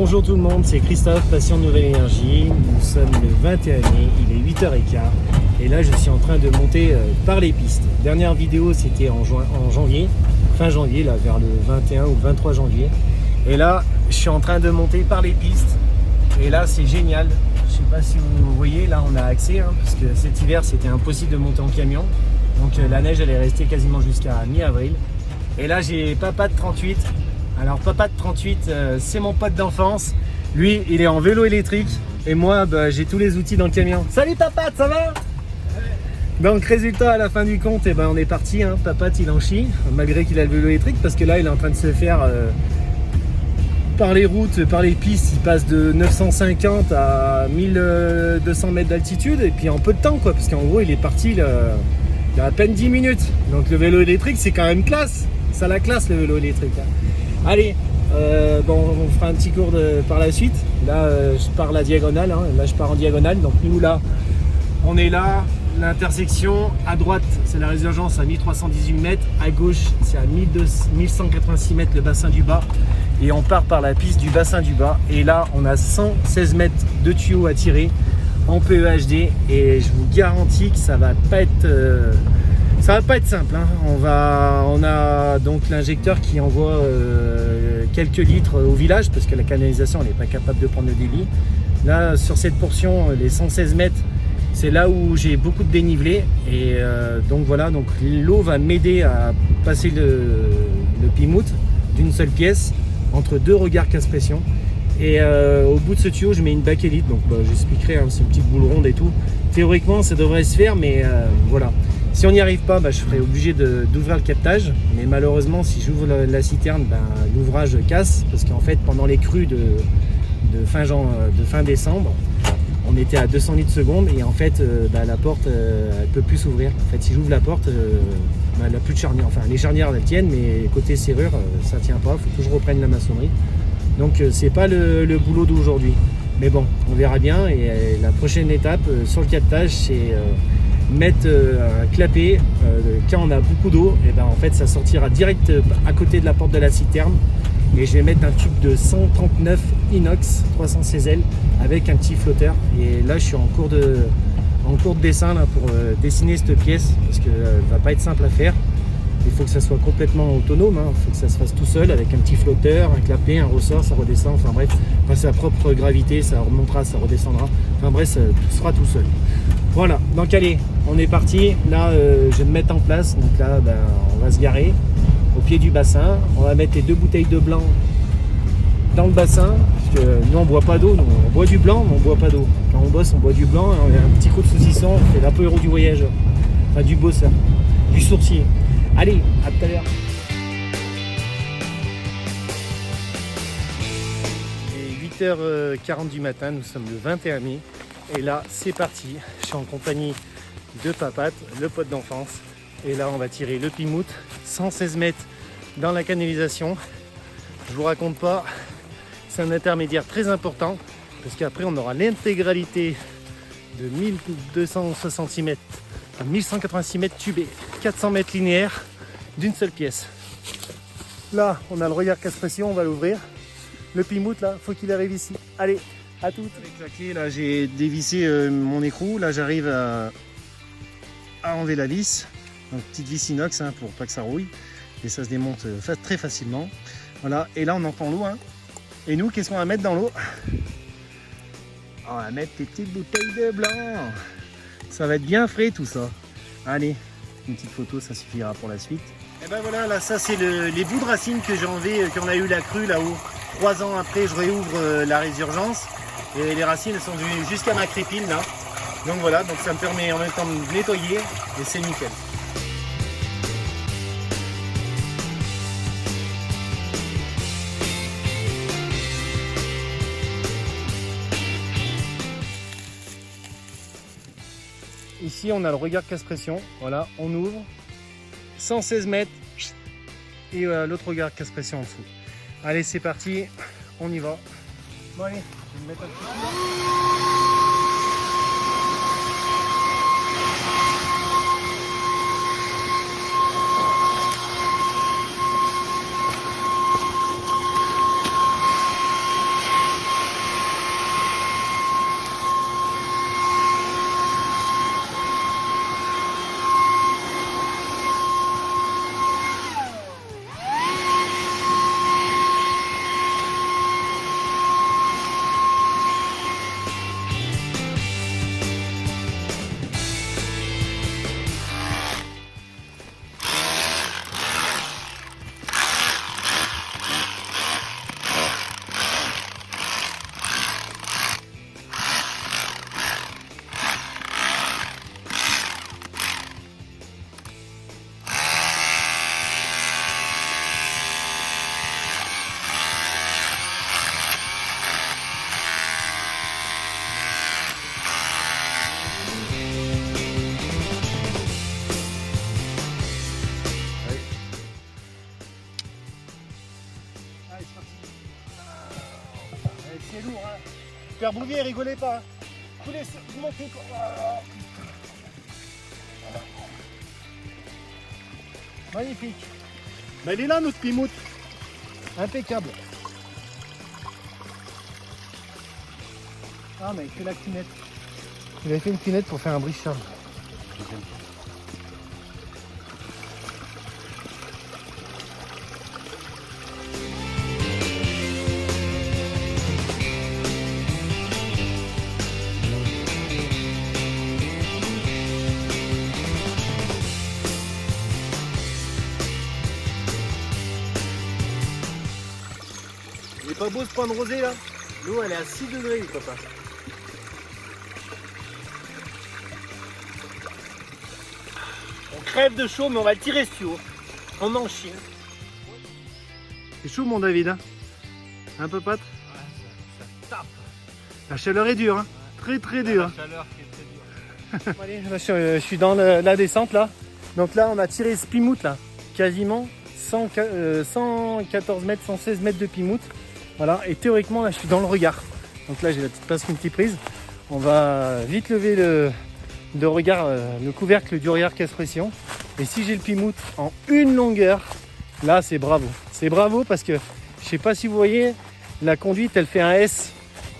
Bonjour tout le monde, c'est Christophe, Passion Nouvelle Énergie. Nous sommes le 21 mai, il est 8h15 et là je suis en train de monter par les pistes. Dernière vidéo c'était en janvier, fin janvier, là vers le 21 ou 23 janvier. Et là je suis en train de monter par les pistes et là c'est génial. Je sais pas si vous voyez, là on a accès parce que cet hiver c'était impossible de monter en camion. Donc la neige elle est restée quasiment jusqu'à mi-avril. Et là j'ai Papa de 38. Alors Papa de 38, c'est mon pote d'enfance. Lui, il est en vélo électrique. Et moi, j'ai tous les outils dans le camion. Salut Papa, ça va? Donc résultat, à la fin du compte, on est parti. Papa, il en chie, malgré qu'il a le vélo électrique. Parce que là, il est en train de se faire par les routes, par les pistes. Il passe de 950 à 1200 mètres d'altitude. Et puis en peu de temps, quoi. Parce qu'en gros, il est parti il y a à peine 10 minutes. Donc le vélo électrique, c'est quand même classe. Ça la classe, le vélo électrique. Allez, on fera un petit cours par la suite. Là, je pars la diagonale. Là, je pars en diagonale. Donc, nous, là, on est là. L'intersection, à droite, c'est la résurgence à 1318 mètres. À gauche, c'est à 1186 mètres le bassin du bas. Et on part par la piste du bassin du bas. Et là, on a 116 mètres de tuyaux à tirer en PEHD. Et je vous garantis que ça va pas être simple. On a donc l'injecteur qui envoie quelques litres au village parce que la canalisation n'est pas capable de prendre le débit. Là, sur cette portion, les 116 mètres, c'est là où j'ai beaucoup de dénivelé. Et donc voilà, donc l'eau va m'aider à passer le Pimout d'une seule pièce entre deux regards casse-pression. Et au bout de ce tuyau, je mets une bakélite. Donc j'expliquerai, c'est une petite boule ronde et tout. Théoriquement, ça devrait se faire, mais voilà. Si on n'y arrive pas, je serai obligé d'ouvrir le captage. Mais malheureusement, si j'ouvre la citerne, l'ouvrage casse. Parce qu'en fait, pendant les crues de fin décembre, on était à 200 litres seconde. Et en fait, la porte, elle ne peut plus s'ouvrir. En fait, si j'ouvre la porte, elle n'a plus de charnière. Enfin, les charnières, elles tiennent, mais côté serrure, ça ne tient pas. Il faut que je reprenne la maçonnerie. Donc, c'est pas le boulot d'aujourd'hui. Mais bon, on verra bien. Et la prochaine étape sur le captage, c'est mettre un clapet. Quand on a beaucoup d'eau, en fait ça sortira direct à côté de la porte de la citerne et je vais mettre un tube de 139 inox 300 CZL avec un petit flotteur. Et là je suis en cours de dessin là, pour dessiner cette pièce parce que va pas être simple à faire. Il faut que ça soit complètement autonome, il faut que ça se fasse tout seul avec un petit flotteur, un clapet, un ressort, ça redescend, enfin bref, sa propre gravité, ça remontera, ça redescendra, enfin bref, ça sera tout seul. Voilà, donc allez, on est parti. Là, je vais me mettre en place. Donc là, on va se garer au pied du bassin. On va mettre les 2 bouteilles de blanc dans le bassin. Parce que nous, on boit pas d'eau. On boit du blanc, mais on boit pas d'eau. Quand on bosse, on boit du blanc. Et on a un petit coup de saucisson. On fait l'apéro du voyageur. Enfin, du bosseur. Du sourcier. Allez, à tout à l'heure. Il est 8h40 du matin. Nous sommes le 21 mai. Et là, c'est parti. Je suis en compagnie de Papat, le pote d'enfance. Et là, on va tirer le Pimout, 116 mètres dans la canalisation. Je vous raconte pas, c'est un intermédiaire très important parce qu'après, on aura l'intégralité de 1266 mètres à 1186 mètres tubés, 400 mètres linéaires d'une seule pièce. Là, on a le regard casse-pression, on va l'ouvrir. Le Pimout, là, faut qu'il arrive ici. Allez, à toutes. Avec la clé, là, j'ai dévissé mon écrou. Là, j'arrive à enlever la vis. Donc, petite vis inox pour pas que ça rouille. Et ça se démonte très facilement. Voilà. Et là, on entend l'eau. Et nous, qu'est-ce qu'on va mettre dans l'eau? On va mettre des petites bouteilles de blanc. Ça va être bien frais, tout ça. Allez, une petite photo, ça suffira pour la suite. Et ben voilà, là, ça, c'est les bouts de racines que j'ai enlevés quand on a eu la crue là-haut. 3 ans après, je réouvre la résurgence. Et les racines elles sont venues jusqu'à ma crépine là. Donc voilà, donc ça me permet en même temps de nettoyer et c'est nickel. Ici on a le regard casse-pression. Voilà, on ouvre 116 mètres et l'autre regard casse-pression en dessous. Allez, c'est parti, on y va. Bon allez, je vais me mettre un petit peu. c'est lourd. Hein. Père Bouvier, rigolez pas. Hein. Coulez, montez. Magnifique. Ben, il est là notre pimoute. Impeccable. Ah mais il fait la cunette. Il avait fait une cunette pour faire un brichard. Il est pas beau ce pain de rosé là? L'eau elle est à 6 degrés les copains. On crève de chaud mais on va le tirer ce tuyau. On en chie. C'est chaud mon David hein? Un peu pâte? Ouais, ça tape. La chaleur est dure hein? Très très dure. La chaleur qui est très dure. Allez, là, je suis dans la descente là. Donc là on a tiré ce pimoute là. Quasiment 114 mètres, 116 mètres de pimoute. Voilà, et théoriquement là je suis dans le regard. Donc là j'ai la petite pince multiprise. On va vite lever le regard, le couvercle du regard casse-pression. Et si j'ai le pimoute en une longueur, là c'est bravo. C'est bravo parce que je sais pas si vous voyez, la conduite elle fait un S.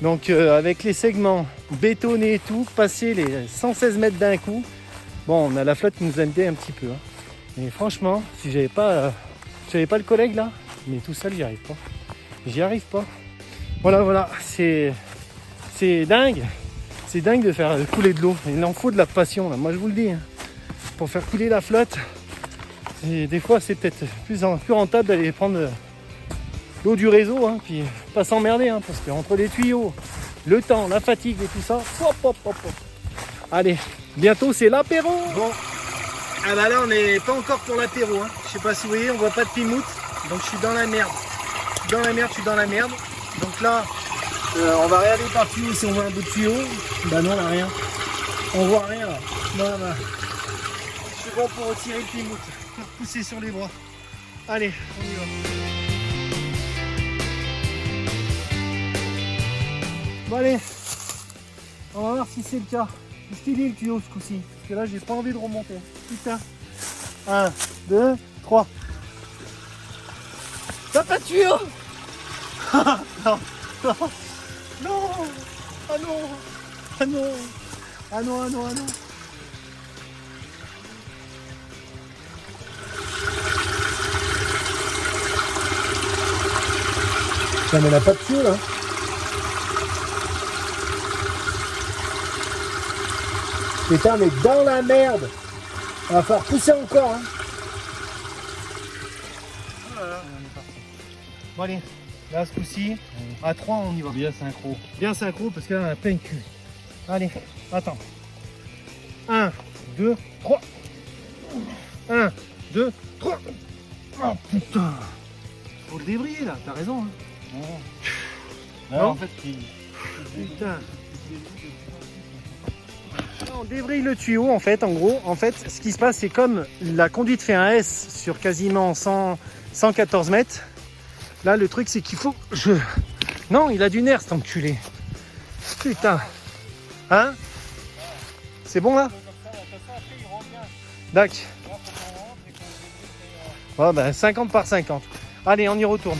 Donc avec les segments bétonnés et tout, passer les 116 mètres d'un coup. Bon, on a la flotte qui nous a aidé un petit peu. Hein. Mais franchement, si j'avais pas le collègue là, mais tout seul j'y arrive pas. J'y arrive pas. Voilà, c'est dingue. C'est dingue de faire couler de l'eau. Il en faut de la passion là, moi je vous le dis. Hein. Pour faire couler la flotte. Et des fois c'est peut-être plus rentable d'aller prendre l'eau du réseau, hein, puis pas s'emmerder, hein, parce qu'entre les tuyaux, le temps, la fatigue et tout ça, hop. Allez, bientôt c'est l'apéro. Bon, ah bah là on n'est pas encore pour l'apéro. Hein. Je sais pas si vous voyez, on voit pas de pimoute, donc je suis dans la merde. Je suis dans la merde. Donc là, on va regarder par tuyau si on voit un bout de tuyau. Bah non, là rien. On voit rien là. Non, là. Je suis bon pour retirer le pimoute, pour pousser sur les bras. Allez, on y va. Bon allez, on va voir si c'est le cas. Est-ce qu'il est le tuyau ce coup-ci? Parce que là j'ai pas envie de remonter. Putain. 1, 2, 3. T'as pas de tuyau? Non. Ah non. Ça mais on a pas de tuyau là. Putain, mais dans la merde. On va falloir pousser encore. Hein. Voilà. Bon allez, là ce coup-ci, à 3 on y va. Bien synchro. Bien synchro parce que là on a plein cul. Allez, attends. 1, 2, 3. 1, 2, 3. Oh putain. Faut le débriller là, t'as raison. Hein. Là, Non. en fait, Putain. On débrille le tuyau en fait, ce qui se passe c'est comme la conduite fait un S sur quasiment 114 mètres. Là le truc c'est qu'il faut Non, il a du nerf cet enculé. Putain. Hein? C'est bon là? Dac. Oh, ben 50 par 50. Allez, on y retourne.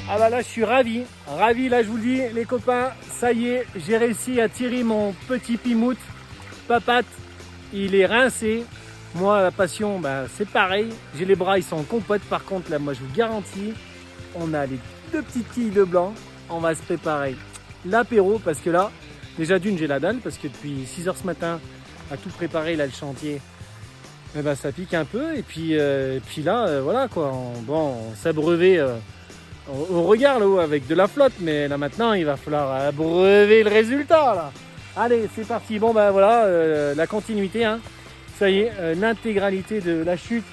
Ah bah là je suis ravi là je vous le dis les copains, ça y est, j'ai réussi à tirer mon petit pimoute. Papate, il est rincé. Moi la passion, bah, c'est pareil, j'ai les bras ils sont en compote. Par contre là moi je vous garantis, on a les 2 petites quilles de blanc. On va se préparer l'apéro parce que là, déjà d'une j'ai la dalle parce que depuis 6 h ce matin à tout préparer là le chantier. Eh ben, ça pique un peu et puis là voilà quoi, on s'abreuver au regard là-haut avec de la flotte, mais là maintenant il va falloir abreuver le résultat là. Allez c'est parti, bon ben voilà la continuité hein. Ça y est, l'intégralité de la chute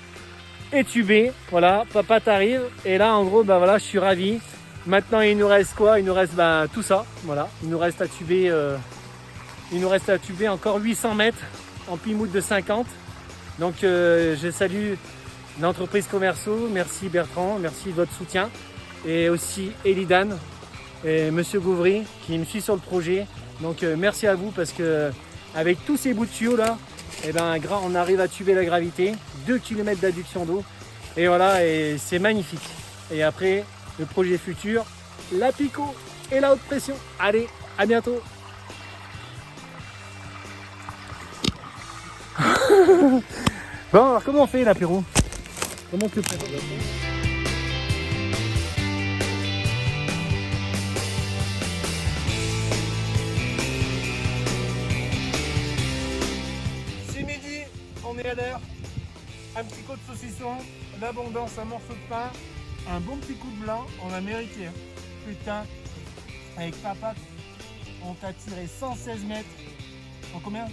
est tubée, voilà, papa t'arrive et là en gros ben voilà je suis ravi. Maintenant il nous reste quoi? Il nous reste ben, tout ça, voilà, il nous reste à tuber encore 800 mètres en pimoute de 50. Donc je salue l'entreprise Commerceau, merci Bertrand, merci de votre soutien. Et aussi Elidan et Monsieur Gauvry qui me suit sur le projet. Donc merci à vous parce que avec tous ces bouts de tuyaux là, eh ben, on arrive à tuber la gravité, 2 km d'adduction d'eau. Et voilà, et c'est magnifique. Et après, le projet futur, la Pico et la haute pression. Allez, à bientôt. Bon, alors comment on fait l'apéro? Comment tu le prépare? C'est midi, on est à l'heure. Un petit coup de saucisson, l'abondance, un morceau de pain, un bon petit coup de blanc, on a mérité. Hein. Putain, avec Papa, on t'a tiré 116 mètres. En combien? 2h30.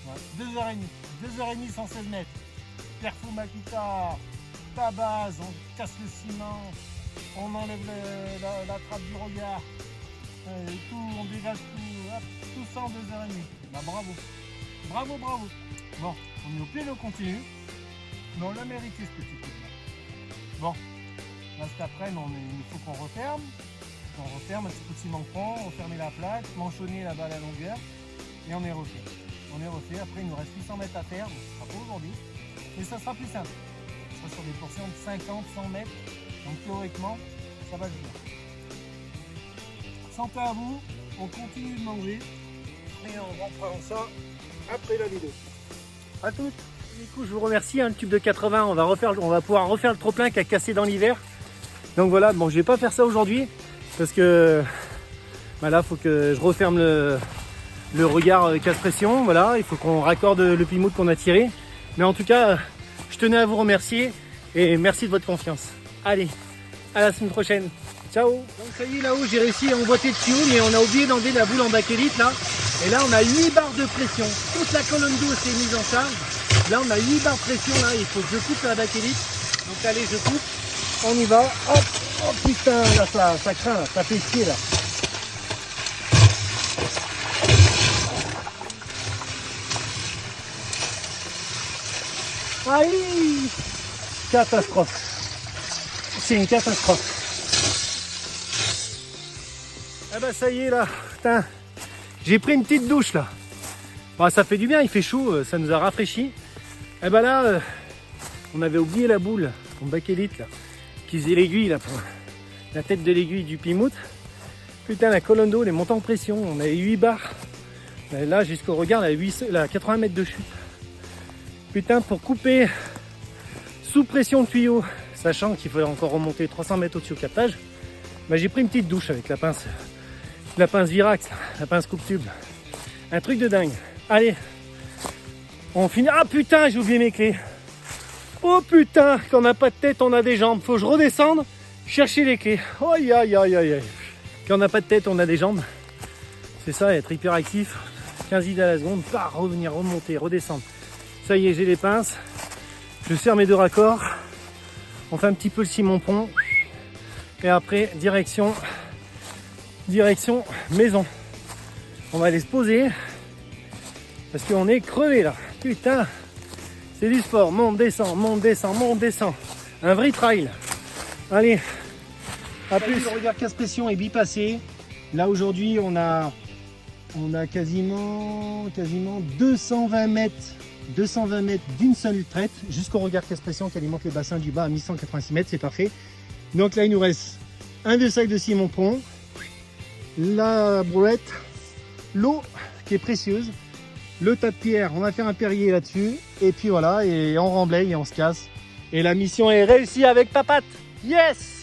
Ouais, 2h30. 2h30, 116 mètres. Perfou Makita, ta base, on casse le ciment, on enlève la trappe du regard, tout, on dégage tout, hop, tout ça en 2h30. Bah bravo. Bravo, bravo. Bon, on est au pied de continu, mais on l'a mérité ce petit coup de main. Bon, là cet après-midi, il faut qu'on referme. On referme un petit coup de ciment fond, on ferme la plaque, manchonner là-bas à la longueur, et on est refait. On est refait, après il nous reste 800 mètres à faire, donc ce sera pas aujourd'hui, mais ça sera plus simple. Ce sera sur des portions de 50, 100 mètres, donc théoriquement, ça va se faire. Santé à vous, on continue de manger, et on reprend ça après la vidéo. À toutes. Du coup, je vous remercie, hein, le tube de 80, on va pouvoir refaire le trop-plein qui a cassé dans l'hiver. Donc voilà, bon, je vais pas faire ça aujourd'hui, parce que bah là, il faut que je referme le regard casse-pression, voilà, il faut qu'on raccorde le pimout qu'on a tiré. Mais en tout cas, je tenais à vous remercier et merci de votre confiance. Allez, à la semaine prochaine. Ciao. Donc ça y est, là-haut, j'ai réussi à emboîter le tuyau, mais on a oublié d'enlever la boule en bakélite là. Et là, on a 8 barres de pression. Toute la colonne d'eau s'est mise en charge. Là, on a 8 barres de pression là. Il faut que je coupe la bakélite. Donc allez, je coupe. On y va. Hop. Oh putain, là, ça craint, là. Ça fait chier là. Aïe! Catastrophe. C'est une catastrophe. Ah bah ça y est là, putain. J'ai pris une petite douche là. Bon, ça fait du bien, il fait chaud, ça nous a rafraîchi. Et bah là, on avait oublié la boule en bakélite là, qui faisait l'aiguille là, pour la tête de l'aiguille du pimout. Putain, la colonne d'eau, les montants en pression, on avait 8 barres. Là, jusqu'au regard, la 80 mètres de chute. Putain, pour couper sous pression de tuyau, sachant qu'il fallait encore remonter 300 mètres au-dessus au captage, bah, j'ai pris une petite douche avec la pince Virax, la pince coupe-tube. Un truc de dingue. Allez, on finit. Ah putain, j'ai oublié mes clés. Oh putain, quand on n'a pas de tête, on a des jambes. Faut que je redescende, chercher les clés. Aïe aïe aïe aïe aïe. Quand on n'a pas de tête, on a des jambes. C'est ça, être hyper actif. 15 idées à la seconde, pas revenir, remonter, redescendre. Ça y est, j'ai les pinces. Je serre mes 2 raccords. On fait un petit peu le ciment-pont. Et après, direction maison. On va aller se poser. Parce qu'on est crevé là. Putain, c'est du sport. Monte, descend, monte, descend, monte, descend. Un vrai trail. Allez, à plus. Le regard casse-pression est bipassé. Là aujourd'hui, on a quasiment 220 mètres d'une seule traite jusqu'au regard casse-pression qui alimente le bassin du bas à 1186 mètres. C'est parfait. Donc là, il nous reste un 2 sacs de ciment pont, la brouette, l'eau qui est précieuse, le tas de pierres, on va faire un perrier là-dessus, et puis voilà, et on remblaye et on se casse. Et la mission est réussie avec Papate. Yes!